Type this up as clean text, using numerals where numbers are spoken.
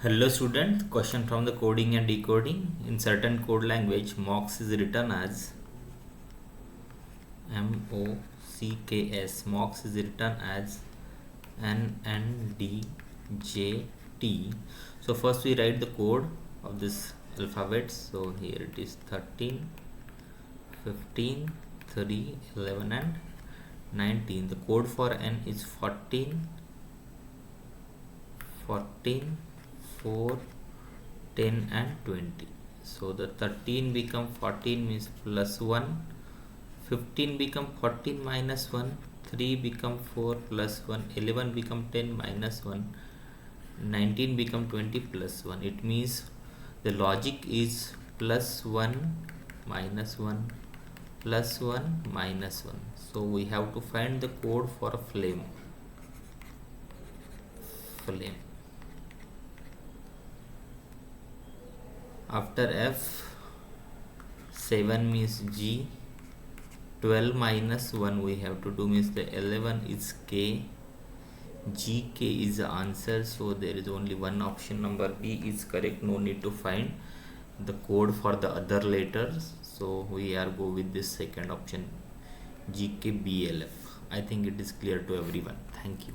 Hello student, question from the coding and decoding. In certain code language, mocks is written as MOCKS. Mocks is written as NNDJT. So first we write the code of this alphabet. So here it is 13, 15, 3, 11 and 19. The code for N is 14, 14, 4, 10 and 20. So the 13 become 14 means plus 1, 15 become 14 minus 1, 3 become 4 plus 1, 11 become 10 minus 1, 19 become 20 plus 1. It means the logic is plus 1 minus 1 plus 1 minus 1. So we have to find the code for a flame. After F, 7 means G, 12 minus 1 we have to do means the 11 is K, GK is the answer, so there is only one option, number B is correct, no need to find the code for the other letters, so we are go with this second option, GKBLF. I think it is clear to everyone. Thank you.